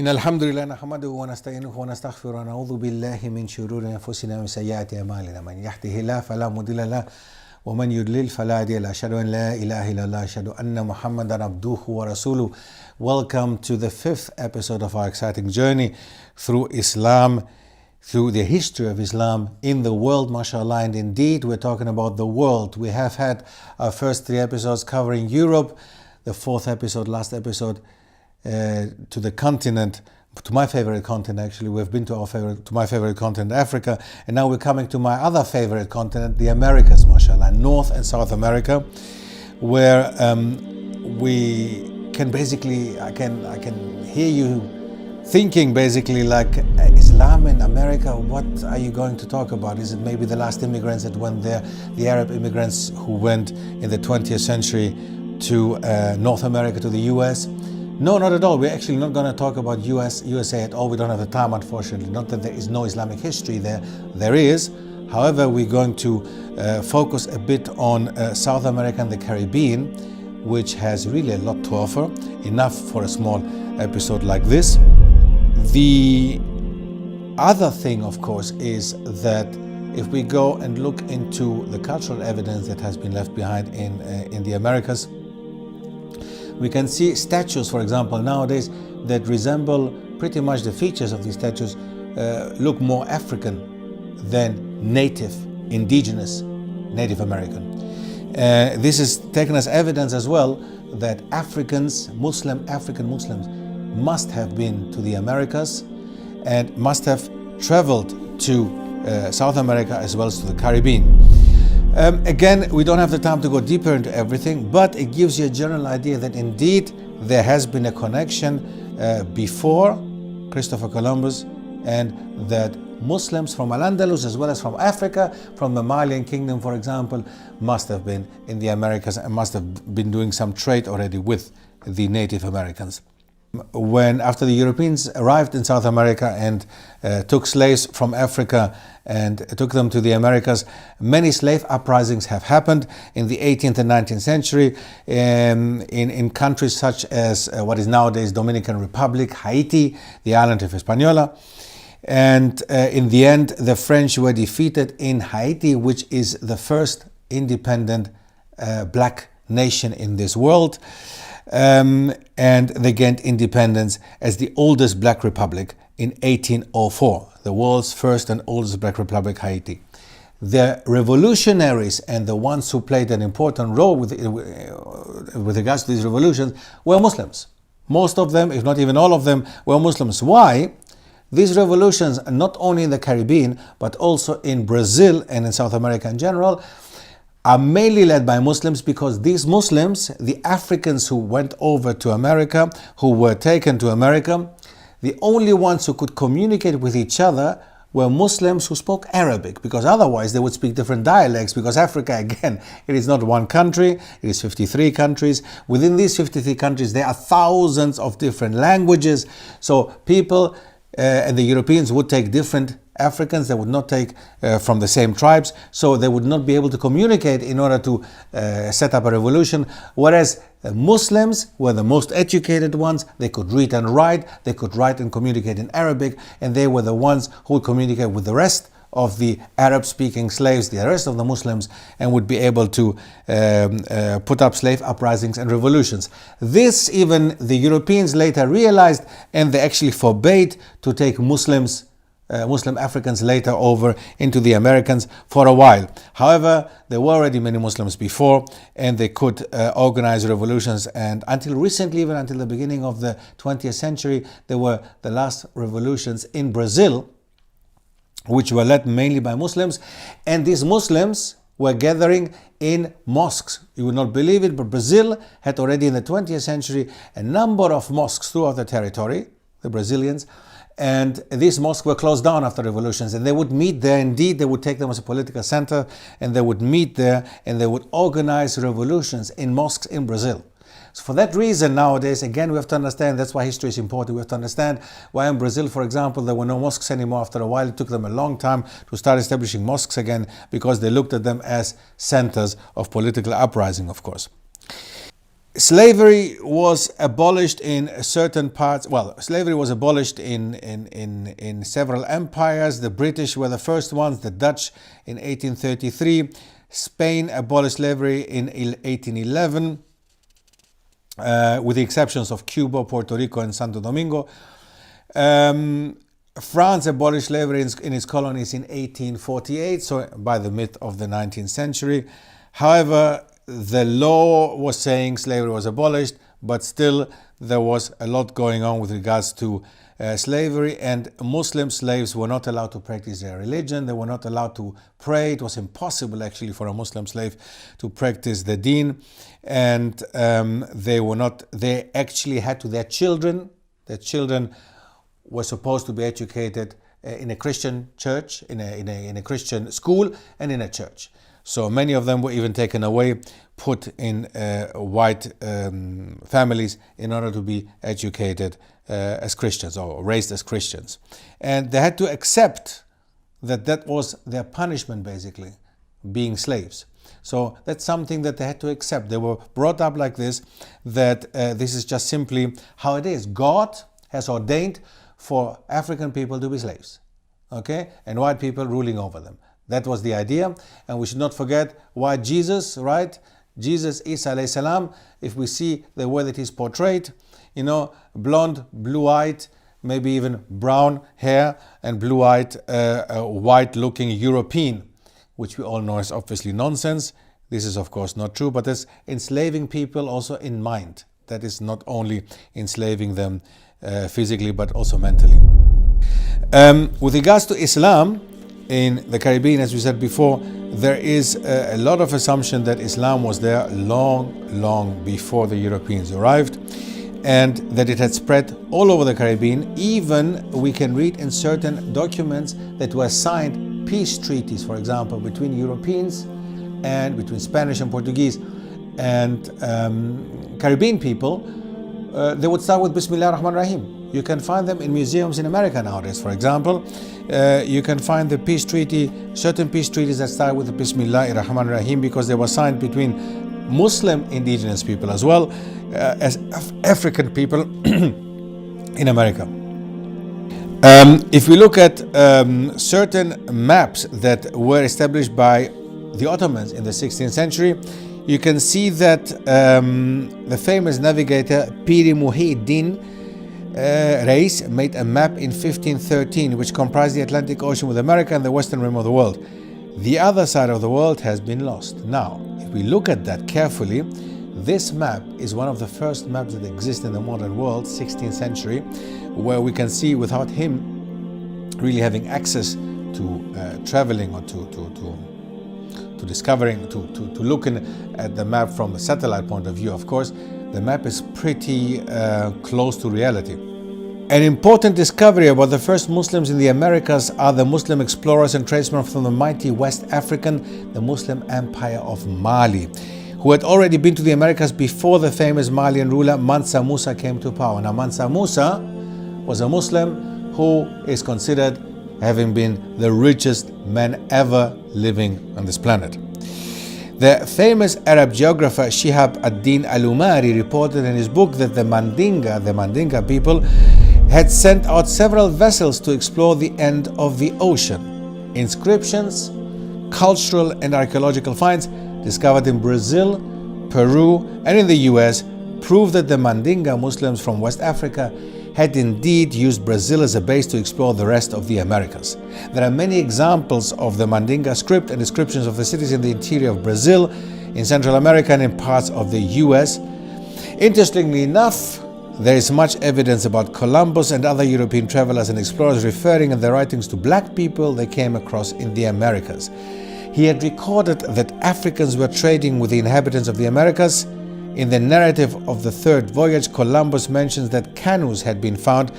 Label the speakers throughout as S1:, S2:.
S1: إن الحمد لله نحمده ونستعينه ونستغفره ونعوذ بالله من شرور أنفسنا ومن سيئات أعمالنا من يهده الله فلا مضل له ومن يضلل فلا هادي له أشهد أن لا إله إلا الله أشهد أن محمدا عبده ورسوله. Welcome to the fifth episode of our exciting journey through Islam, through the history of Islam in the world, mashallah. And indeed, we're talking about the world. We have had our first three episodes covering Europe, the fourth episode, last episode, to the continent, to my favorite continent actually. We've been to my favorite continent, Africa, and now we're coming to my other favorite continent, the Americas, mashallah, North and South America, where we can basically, I can hear you thinking basically like, Islam in America, what are you going to talk about? Is it maybe the last immigrants that went there, the Arab immigrants who went in the 20th century to North America, to the US? No, not at all. We're actually not going to talk about USA at all. We don't have the time, unfortunately. Not that there is no Islamic history there. There is. However, we're going to focus a bit on South America and the Caribbean, which has really a lot to offer, enough for a small episode like this. The other thing, of course, is that if we go and look into the cultural evidence that has been left behind in the Americas, we can see statues, for example, nowadays that resemble pretty much the features of these statues look more African than indigenous Native American. This is taken as evidence as well that African Muslims must have been to the Americas and must have traveled to South America as well as to the Caribbean. Again, we don't have the time to go deeper into everything, but it gives you a general idea that indeed there has been a connection before Christopher Columbus, and that Muslims from Al-Andalus as well as from Africa, from the Malian kingdom, for example, must have been in the Americas and must have been doing some trade already with the Native Americans. After the Europeans arrived in South America and took slaves from Africa and took them to the Americas, many slave uprisings have happened in the 18th and 19th century in countries such as what is nowadays Dominican Republic, Haiti, the island of Hispaniola. And in the end, the French were defeated in Haiti, which is the first independent black nation in this world. And they gained independence as the oldest black republic in 1804, the world's first and oldest black republic, Haiti. The revolutionaries and the ones who played an important role with regards to these revolutions were Muslims. Most of them, if not even all of them, were Muslims. Why? These revolutions, not only in the Caribbean, but also in Brazil and in South America in general, are mainly led by Muslims, because these Muslims, the Africans who went over to America, who were taken to America, the only ones who could communicate with each other were Muslims who spoke Arabic, because otherwise they would speak different dialects, because Africa, again, it is not one country, it is 53 countries. Within these 53 countries, there are thousands of different languages. So people and the Europeans would take different Africans, they would not take from the same tribes, so they would not be able to communicate in order to set up a revolution. Whereas Muslims were the most educated ones, they could read and write, they could write and communicate in Arabic, and they were the ones who would communicate with the rest of the Arab-speaking slaves, the rest of the Muslims, and would be able to put up slave uprisings and revolutions. This even the Europeans later realized, and they actually forbade to take Muslim Africans later over into the Americans for a while. However, there were already many Muslims before, and they could organize revolutions. And until recently, even until the beginning of the 20th century, there were the last revolutions in Brazil, which were led mainly by Muslims. And these Muslims were gathering in mosques. You would not believe it, but Brazil had already in the 20th century a number of mosques throughout the territory, the Brazilians. And these mosques were closed down after revolutions, and they would meet there. Indeed, they would take them as a political center, and they would meet there, and they would organize revolutions in mosques in Brazil. So for that reason, nowadays, again, we have to understand, that's why history is important. We have to understand why in Brazil, for example, there were no mosques anymore. After a while, it took them a long time to start establishing mosques again, because they looked at them as centers of political uprising, of course. Slavery was abolished in certain parts. Well, slavery was abolished in several empires. The British were the first ones, the Dutch in 1833. Spain abolished slavery in 1811, with the exceptions of Cuba, Puerto Rico, and Santo Domingo. France abolished slavery in its colonies in 1848, so by the mid of the 19th century. However, the law was saying slavery was abolished, but still there was a lot going on with regards to slavery, and Muslim slaves were not allowed to practice their religion. They were not allowed to pray. It was impossible actually for a Muslim slave to practice the deen, and they actually had to, their children were supposed to be educated in a Christian church, in a Christian school, and in a church. So many of them were even taken away, put in white families in order to be educated as Christians, or raised as Christians. And they had to accept that was their punishment, basically, being slaves. So that's something that they had to accept. They were brought up like this, that this is just simply how it is. God has ordained for African people to be slaves, okay, and white people ruling over them. That was the idea, and we should not forget why Jesus, right? Jesus, Isa alayhi salam, if we see the way that he's portrayed, blonde, blue-eyed, maybe even brown hair, and blue-eyed, white-looking European, which we all know is obviously nonsense. This is of course not true, but it's enslaving people also in mind. That is not only enslaving them physically, but also mentally. With regards to Islam, in the Caribbean, as we said before, there is a lot of assumption that Islam was there long before the Europeans arrived, and that it had spread all over the Caribbean. Even we can read in certain documents that were signed peace treaties, for example, between Europeans and between Spanish and Portuguese and Caribbean people. They would start with Bismillah ar-Rahman ar-Rahim. You can find them in museums in America nowadays, for example. You can find the peace treaty, certain peace treaties that start with the Bismillah ar-Rahman ar-Rahim, because they were signed between Muslim indigenous people as well as African people in America. If we look at certain maps that were established by the Ottomans in the 16th century, you can see that the famous navigator Piri Muhyiddin Reis made a map in 1513 which comprised the Atlantic Ocean with America and the western rim of the world. The other side of the world has been lost. Now, if we look at that carefully, this map is one of the first maps that exist in the modern world, 16th century, where we can see without him really having access to traveling or to discovering, to looking at the map from a satellite point of view, of course, the map is pretty close to reality. An important discovery about the first Muslims in the Americas are the Muslim explorers and tradesmen from the mighty West African, the Muslim Empire of Mali, who had already been to the Americas before the famous Malian ruler Mansa Musa came to power. Now, Mansa Musa was a Muslim who is considered having been the richest man ever living on this planet. The famous Arab geographer Shihab ad-Din al-Umari reported in his book that the Mandinga people, had sent out several vessels to explore the end of the ocean. Inscriptions, cultural and archaeological finds discovered in Brazil, Peru, and in the US prove that the Mandinga Muslims from West Africa had indeed used Brazil as a base to explore the rest of the Americas. There are many examples of the Mandinga script and descriptions of the cities in the interior of Brazil, in Central America, and in parts of the US. Interestingly enough, there is much evidence about Columbus and other European travelers and explorers referring in their writings to black people they came across in the Americas. He had recorded that Africans were trading with the inhabitants of the Americas. In the narrative of the third voyage, Columbus mentions that canoes had been found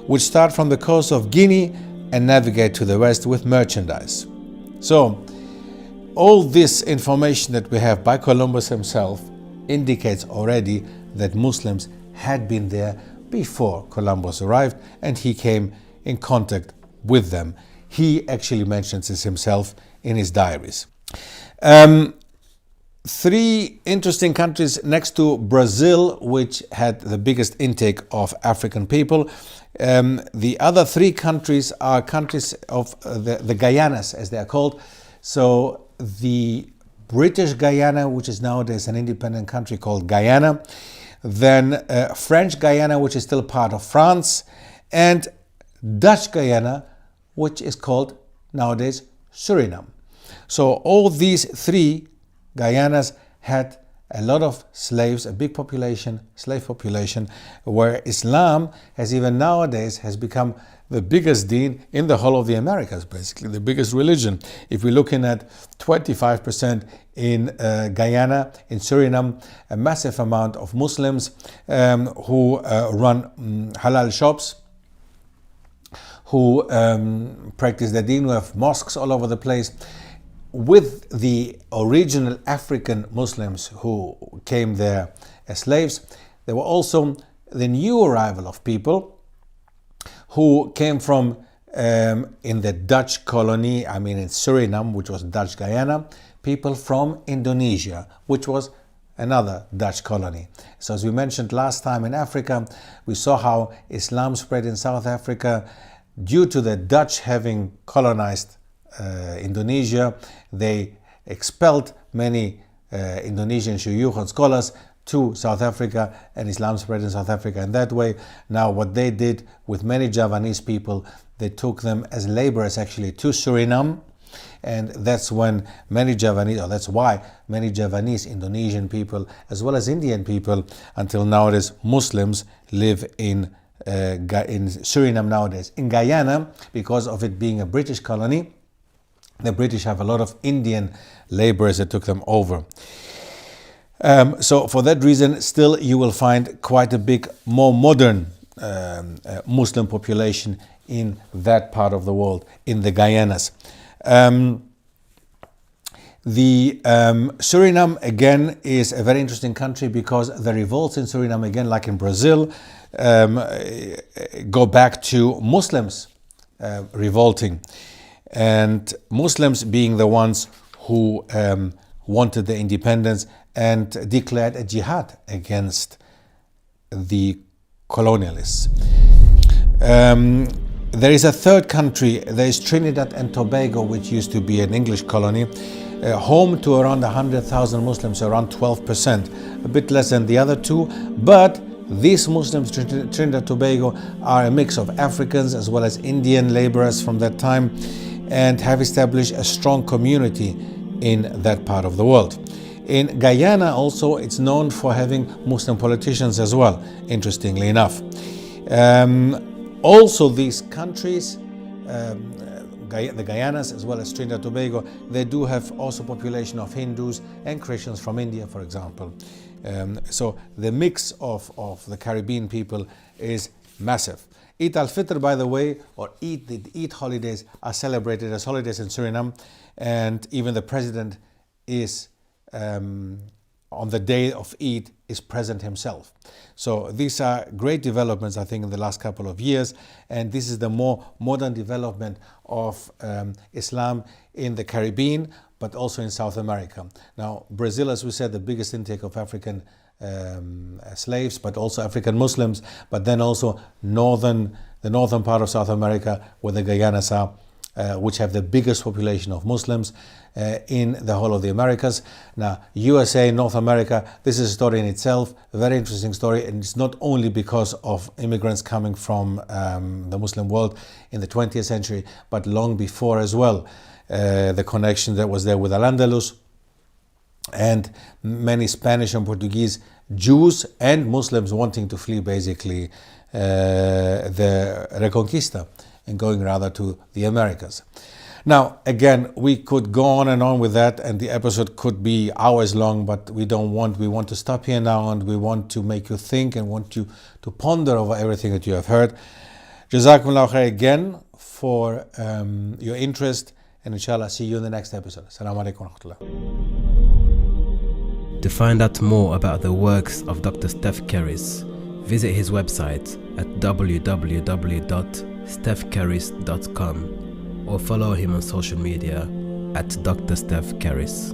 S1: which start from the coast of Guinea and navigate to the west with merchandise. So, all this information that we have by Columbus himself indicates already that Muslims had been there before Columbus arrived, and he came in contact with them. He actually mentions this himself in his diaries. three interesting countries next to Brazil, which had the biggest intake of African people. The other three countries are countries of the Guyanas, as they are called. So the British Guyana, which is nowadays an independent country called Guyana, then French Guyana, which is still part of France, and Dutch Guyana, which is called nowadays Suriname. So all these three Guyanas had a lot of slaves, a big population, slave population, where Islam has even nowadays has become the biggest deen in the whole of the Americas, basically the biggest religion. If we're looking at 25% in Guyana, in Suriname, a massive amount of Muslims who run halal shops, who practice the deen, who have mosques all over the place. With the original African Muslims who came there as slaves, there were also the new arrival of people who came from in the Dutch colony, in Suriname, which was Dutch Guyana, people from Indonesia, which was another Dutch colony. So as we mentioned last time in Africa, we saw how Islam spread in South Africa due to the Dutch having colonized Indonesia. They expelled many Indonesian shuyukh and scholars to South Africa, and Islam spread in South Africa in that way. Now what they did with many Javanese people, they took them as laborers actually to Suriname, and that's when many Javanese, or that's why many Javanese, Indonesian people, as well as Indian people, until nowadays Muslims live in Suriname nowadays. In Guyana, because of it being a British colony, the British have a lot of Indian laborers that took them over. So for that reason, still you will find quite a big, more modern Muslim population in that part of the world, in the Guyanas. Suriname, again, is a very interesting country because the revolts in Suriname, again, like in Brazil, go back to Muslims revolting. And Muslims being the ones who wanted the independence and declared a jihad against the colonialists. There is a third country, there is Trinidad and Tobago, which used to be an English colony, home to around 100,000 Muslims, around 12%, a bit less than the other two, but these Muslims, Trinidad and Tobago, are a mix of Africans as well as Indian laborers from that time, and have established a strong community in that part of the world. In Guyana also, it's known for having Muslim politicians as well, interestingly enough. Also these countries, the Guyanas as well as Trinidad and Tobago, they do have also population of Hindus and Christians from India, for example. So the mix of the Caribbean people is massive. Eid al-Fitr, by the way, or the Eid holidays are celebrated as holidays in Suriname, and even the president is, on the day of Eid, is present himself. So these are great developments, I think, in the last couple of years, and this is the more modern development of Islam in the Caribbean, but also in South America. Now, Brazil, as we said, the biggest intake of African slaves, but also African Muslims, but then also the northern part of South America, where the Guyanas are, which have the biggest population of Muslims in the whole of the Americas. Now, USA, North America, this is a story in itself, a very interesting story, and it's not only because of immigrants coming from the Muslim world in the 20th century, but long before as well. The connection that was there with Al-Andalus, and many Spanish and Portuguese Jews and Muslims wanting to flee basically the Reconquista and going rather to the Americas. Now, again, we could go on and on with that, and the episode could be hours long, but we want to stop here now, and we want to make you think and want you to ponder over everything that you have heard. Jazakumullah khair again for your interest, and inshallah see you in the next episode. Assalamu alaikum wa rahmatullah.
S2: To find out more about the works of Dr. Stef Keris, visit his website at www.stefkeris.com or follow him on social media at Dr. Stef Keris.